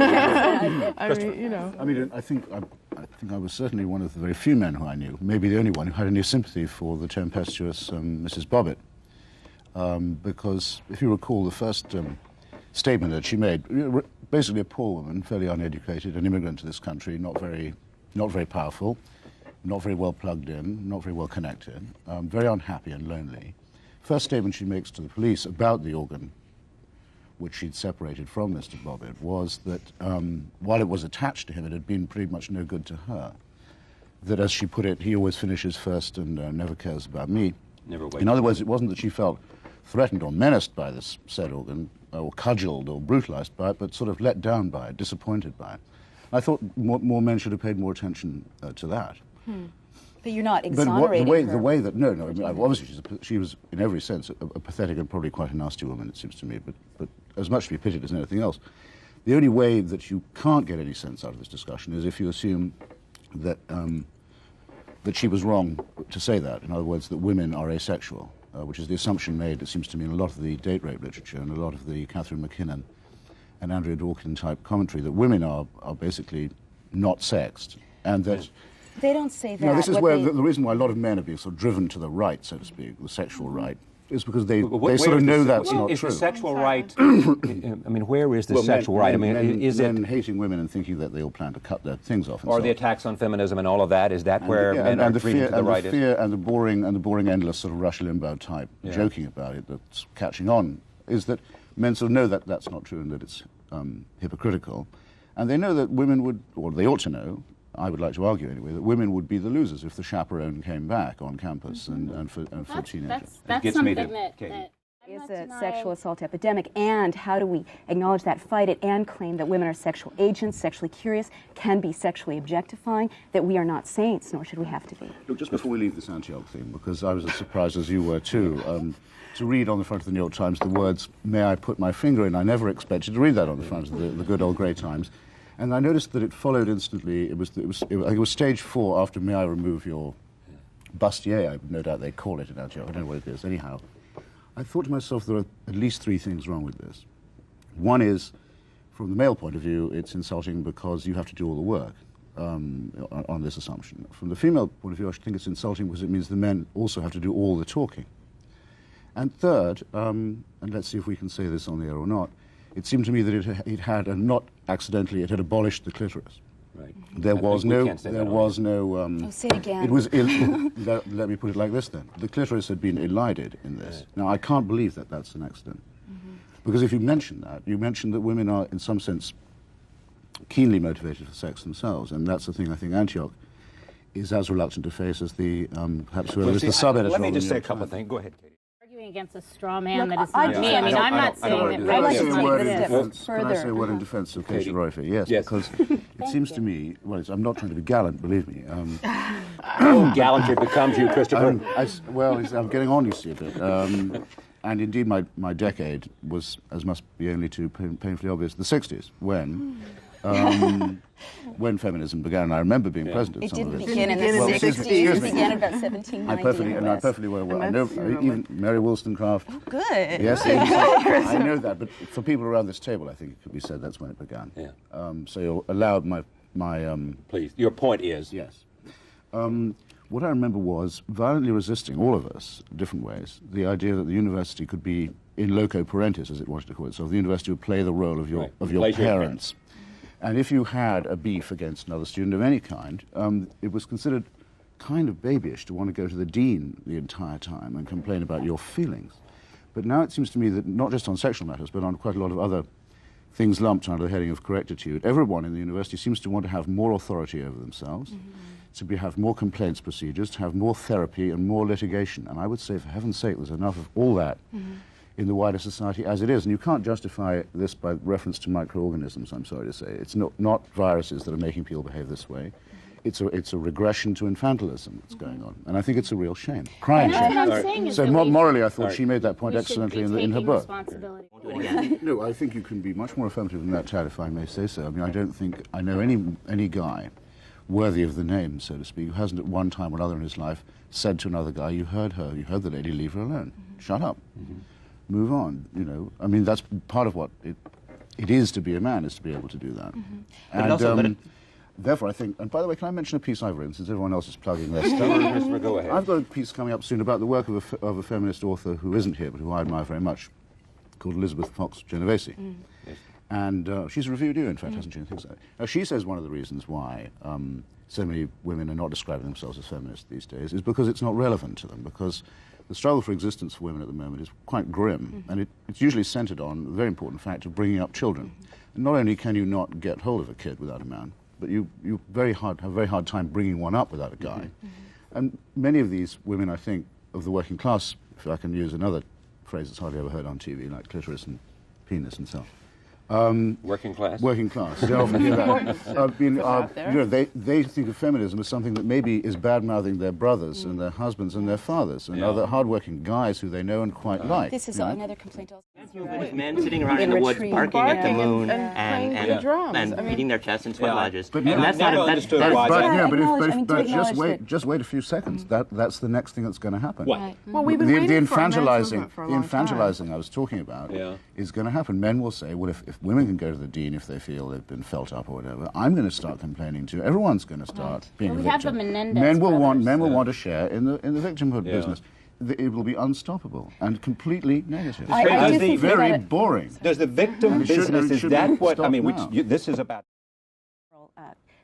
I mean, you know. I mean, I think I was certainly one of the very few men who I knew, maybe the only one, who had any sympathy for the tempestuous Mrs. Bobbitt. Because if you recall the first statement that she made, basically a poor woman, fairly uneducated, an immigrant to this country, not very powerful, not very well plugged in, not very well connected, very unhappy and lonely. First statement she makes to the police about the organ which she'd separated from Mr. Bobbitt was that while it was attached to him, it had been pretty much no good to her. That, as she put it, he always finishes first and never cares about me. Never waits. In other words, it wasn't that she felt threatened or menaced by this said organ, or cudgeled or brutalized by it, but sort of let down by it, disappointed by it. I thought more men should have paid more attention to that. But you're not exonerating her. The way that, no, I mean, obviously she was, in every sense, a pathetic and probably quite a nasty woman, it seems to me, but as much to be pitied as anything else. The only way that you can't get any sense out of this discussion is if you assume that, that she was wrong to say that. In other words, that women are asexual, which is the assumption made, it seems to me, in a lot of the date rape literature and a lot of the Catherine MacKinnon and Andrea Dworkin type commentary, that women are basically not sexed, and that... They don't say that. No, this is where the reason why a lot of men are being sort of driven to the right, so to speak, the sexual right, is because they sort of know that's not true. Is the sexual right... I mean, where is the sexual right? I mean, is it... Men hating women and thinking that they all plan to cut their things off. Or the attacks on feminism and all of that, is that where men are treated to the right? And the fear and the boring, endless sort of Rush Limbaugh type joking about it that's catching on, is that men sort of know that that's not true and that it's hypocritical. And they know that women would, or they ought to know, I would like to argue anyway, that women would be the losers if the chaperone came back on campus and for teenagers. That's something that is a sexual assault epidemic, and how do we acknowledge that, fight it, and claim that women are sexual agents, sexually curious, can be sexually objectifying, that we are not saints, nor should we have to be. Look, just before we leave this Antioch thing, because I was as surprised as you were too, to read on the front of the New York Times the words, "May I put my finger in?" I never expected to read that on the front of the good old grey Times. And I noticed that it followed instantly. It was stage 4 after "May I remove your bustier?" No doubt they call it in Antioch. I don't know what it is. Anyhow, I thought to myself, there are at least 3 things wrong with this. One is, from the male point of view, it's insulting because you have to do all the work on this assumption. From the female point of view, I think it's insulting because it means the men also have to do all the talking. And third, and let's see if we can say this on the air or not, it seemed to me that it had, and not accidentally, it had abolished the clitoris. Right. There was no. Say it again. It was. Let me put it like this then: the clitoris had been elided in this. Now I can't believe that that's an accident, because if you mention that, you mention that women are, in some sense, keenly motivated for sex themselves, and that's the thing I think Antioch is as reluctant to face as the perhaps whoever is the sub-editor. Let me just say a couple of things. Go ahead, Katie. Against a straw man that is not me. I mean, I'm not saying that. Can I say a word in defense of Katie Roifer? Yes, because it seems to me, well, I'm not trying to be gallant, believe me. Gallantry becomes you, Christopher. I'm getting on, you see, a bit. And indeed, my decade was, as must be only too painfully obvious, the 60s, when feminism began. And I remember being present at some of it. It didn't begin in the 60s. It began about 1790. I perfectly well. I know even Mary Wollstonecraft. Oh, good. Yes, I know that. But for people around this table, I think it could be said that's when it began. Yeah. So you'll allow my please. Your point is yes. What I remember was violently resisting, all of us, different ways, the idea that the university could be in loco parentis, as it wanted to call it. So the university would play the role of your parents. And if you had a beef against another student of any kind, it was considered kind of babyish to want to go to the dean the entire time and complain about your feelings. But now it seems to me that not just on sexual matters, but on quite a lot of other things lumped under the heading of correctitude, everyone in the university seems to want to have more authority over themselves, to have more complaints procedures, to have more therapy and more litigation. And I would say, for heaven's sake, there's enough of all that in the wider society as it is. And you can't justify this by reference to microorganisms, I'm sorry to say. It's not viruses that are making people behave this way. It's a regression to infantilism that's going on. And I think it's a real shame. Crying shame. So morally, I thought she made that point excellently in her book. No, I think you can be much more affirmative than that, Tad, if I may say so. I mean, I don't think I know any guy worthy of the name, so to speak, who hasn't at one time or another in his life said to another guy, you heard the lady, leave her alone. Shut up. Move on, you know. I mean, that's part of what it it is to be a man, is to be able to do that. And therefore, I think, and by the way, can I mention a piece I've written, since everyone else is plugging their stuff? Go ahead. I've got a piece coming up soon about the work of a feminist author who isn't here, but who I admire very much, called Elizabeth Fox Genovese. Yes. And she's reviewed you, in fact, hasn't she? I think so. Now, she says one of the reasons why so many women are not describing themselves as feminists these days is because it's not relevant to them, because the struggle for existence for women at the moment is quite grim, and it's usually centered on the very important fact of bringing up children. And not only can you not get hold of a kid without a man, but you have a very hard time bringing one up without a guy. And many of these women, I think, of the working class, if I can use another phrase that's hardly ever heard on TV, like clitoris and penis and so on. Working class? Working class. They often hear that. They think of feminism as something that maybe is bad-mouthing their brothers and their husbands and their fathers and other hard-working guys who they know and quite like. This is another complaint also. With men sitting around in the woods barking at the moon and beating their chests in sweat lodges. But and that's not understood why. But just wait a few seconds. That's the next thing that's going to happen. What? Well, we've been waiting for a men's movement for a long time. The infantilizing I was talking about is going to happen. Men will say, well, if women can go to the dean if they feel they've been felt up or whatever, I'm going to start complaining too. Everyone's going to start being a victim. We have the Menendez men will brothers. want a share in the victimhood business. It will be unstoppable and completely negative. I do think very boring. Does the victim business, is that what, I mean, this is about...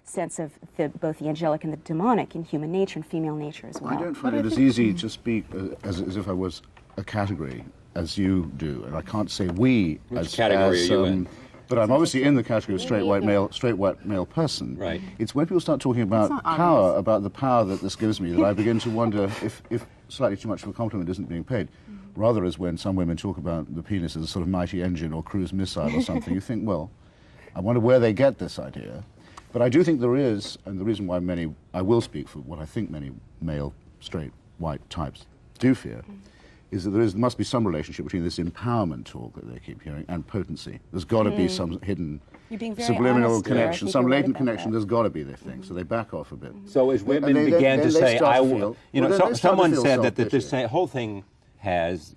sense of both the angelic and the demonic in human nature and female nature as well. I don't find it as easy to speak as if I was a category as you do, and I can't say we. Which category are you in? But I'm obviously in the category of straight white male person. Right. It's when people start talking about power, about the power that this gives me, that I begin to wonder if slightly too much of a compliment isn't being paid. Rather as when some women talk about the penis as a sort of mighty engine or cruise missile or something, you think, well, I wonder where they get this idea. But I do think there is, and the reason why I will speak for what I think many male, straight, white types do fear, is that there must be some relationship between this empowerment talk that they keep hearing and potency. There's got to be some hidden subliminal connection, some latent connection. There's got to be, they think. So they back off a bit. So as women began to say, someone said that this whole thing has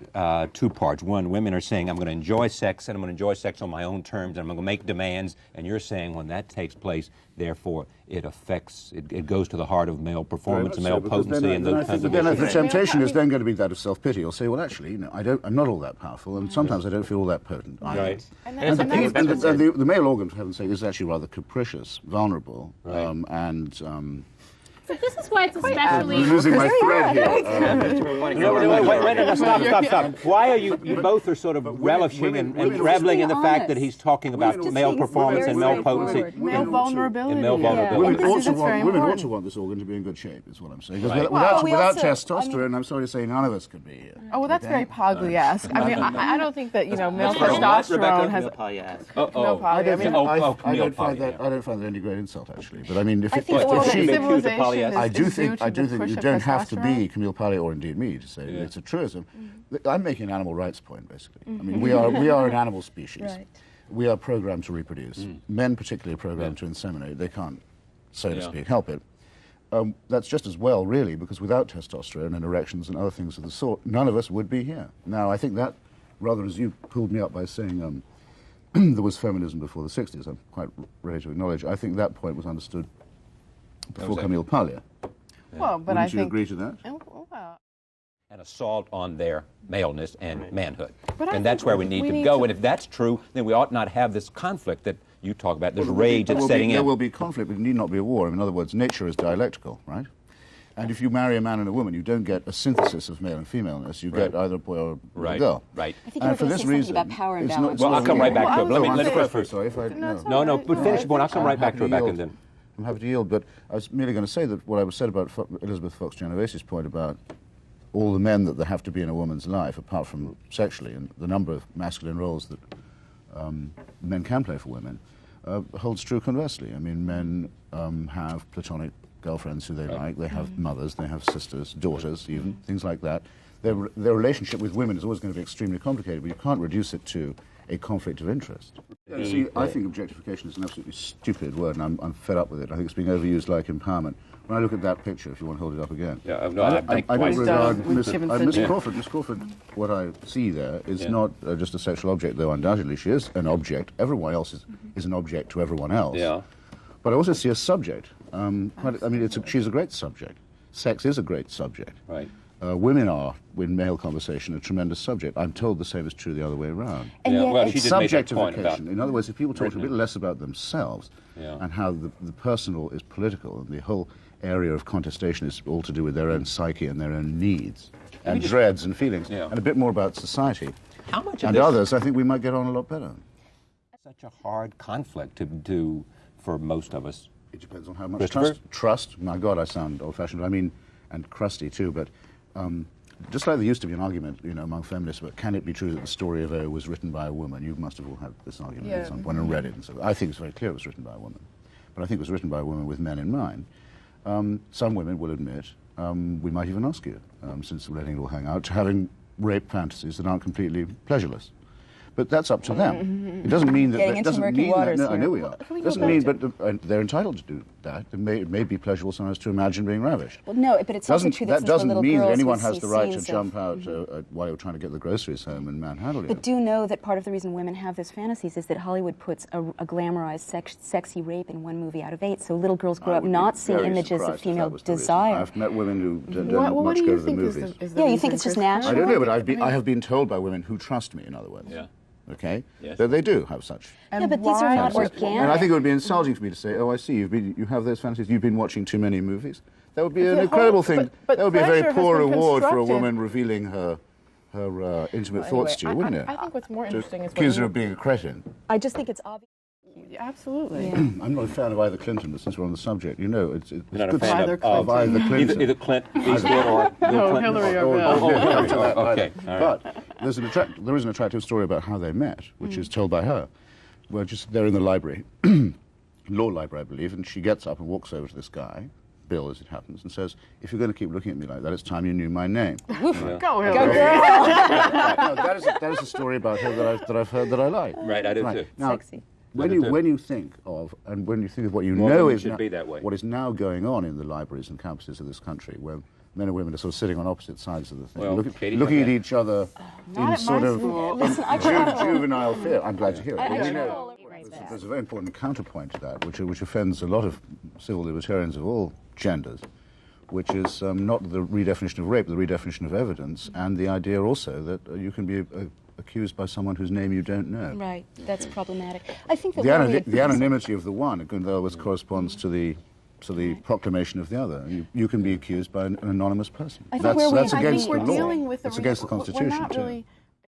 two parts. One, women are saying, I'm going to enjoy sex, and I'm going to enjoy sex on my own terms, and I'm going to make demands. And you're saying when that takes place, therefore, it affects, it goes to the heart of male performance and male potency and those kinds of things. issues. The temptation is then going to be that of self-pity. You'll say, well, actually, I'm not all that powerful, and sometimes I don't feel all that potent. Right. And the male organ, for heaven's sake, is actually rather capricious, vulnerable, So this is why it's especially... I'm losing my thread here. Wait, stop. Why are you both are sort of relishing and reveling in the fact that he's talking about male performance and male potency? Male vulnerability. And male vulnerability. Women also want this organ to be in good shape, is what I'm saying. Because without testosterone, I'm sorry to say, none of us could be here. Oh, well, that's very Pogli-esque. I mean, I don't think that, male testosterone has... I don't find that any great insult, actually. But I mean, if she... I do think you don't have to be Camille Paglia or indeed me to say it's a truism. I'm making an animal rights point, basically. I mean, we are an animal species. Right. We are programmed to reproduce. Men particularly are programmed to inseminate. They can't, so to speak, help it. That's just as well, really, because without testosterone and erections and other things of the sort, none of us would be here. Now, I think that, rather as you pulled me up by saying there was feminism before the 60s, I'm quite ready to acknowledge, I think that point was understood before Camille Paglia. Well, but Wouldn't you agree to that? An assault on their maleness and manhood. And that's where we need to go. And if that's true, then we ought not have this conflict that you talk about, this rage that's setting in. There will be conflict, but it need not be a war. In other words, nature is dialectical, right? And if you marry a man and a woman, you don't get a synthesis of male and femaleness. You get either a boy or a girl. Right. I think you were going to say something about power and balance. Well, I'll come right back to it. Let me first. Sorry, but finish your point. I'll come right back to it and then. I'm happy to yield, but I was merely going to say that what I said about Elizabeth Fox Genovese's point about all the men that there have to be in a woman's life, apart from sexually, and the number of masculine roles that men can play for women, holds true conversely. I mean, men have platonic girlfriends who they like, they have mothers, they have sisters, daughters even, things like that. Their relationship with women is always going to be extremely complicated, but you can't reduce it to a conflict of interest. See, I think objectification is an absolutely stupid word, and I'm fed up with it. I think it's being overused like empowerment. When I look at that picture, if you want to hold it up again, I don't regard Miss Crawford. What I see there is not just a sexual object, though undoubtedly she is an object. Everyone else is an object to everyone else. Yeah. But I also see a subject. I mean, she's a great subject. Sex is a great subject. Right. Women are, in male conversation, a tremendous subject. I'm told the same is true the other way around. And yeah, well, it's subjectification. In other words, if people talk a bit less about themselves and how the personal is political, and the whole area of contestation is all to do with their own psyche and their own needs and dreads and feelings, and a bit more about society and others, I think we might get on a lot better. Such a hard conflict to do for most of us. It depends on how much trust. My God, I sound old-fashioned. I mean, and crusty too. But just like there used to be an argument, among feminists, about can it be true that the story of O was written by a woman? You must have all had this argument at some point and read it. And so I think it's very clear it was written by a woman. But I think it was written by a woman with men in mind. Some women will admit, we might even ask you, since we're letting it all hang out, to having rape fantasies that aren't completely pleasureless. But that's up to them. It doesn't mean that. Getting into murky waters I know we are. It doesn't mean, but they're entitled to do that. It may be pleasurable sometimes to imagine being ravished. Well, no, but it's also true that doesn't mean that anyone has the right to jump out while you're trying to get the groceries home and manhandle you. But do know that part of the reason women have those fantasies is that Hollywood puts a glamorized, sexy rape in 1 movie out of 8. So little girls grow up not seeing images of female desire. I've met women who don't much go to the movies. Yeah, you think it's just natural? I don't know, but I have been told by women who trust me, in other words. Yeah. Okay, that they do have such. Yeah, but these are not organic. And I think it would be insulting for me to say, "Oh, I see, you have those fantasies. You've been watching too many movies." That would be an incredible thing. That would be a very poor reward for a woman revealing her intimate thoughts to you, wouldn't it? I think what's more interesting is accuse her of being a cretin. I just think it's obvious. Absolutely. Yeah. I'm not a fan of either Clinton, but since we're on the subject, it's You're not good a fan of either Clinton. Either Clinton, Eastwood, or Clinton. Hillary or Bill. Okay. But there is an attractive story about how they met, which is told by her. Well, they're in the library, law library, I believe, and she gets up and walks over to this guy, Bill, as it happens, and says, "If you're going to keep looking at me like that, it's time you knew my name." Go, Hillary. Go, girl. No, that is a story about her that I've heard that I like. Right, I do too. Now, Sexy. when you think of what you know is what is now going on in the libraries and campuses of this country, where men and women are sort of sitting on opposite sides of the thing, looking at each other in sort of juvenile fear. I'm glad to hear it. There's a very important counterpoint to that, which offends a lot of civil libertarians of all genders, which is not the redefinition of rape, the redefinition of evidence, and the idea also that you can be accused by someone whose name you don't know. Right, that's problematic. I think that the anonymity of the one, always corresponds to the proclamation of the other. You can be accused by an anonymous person. That's against the law. It's against the Constitution, too.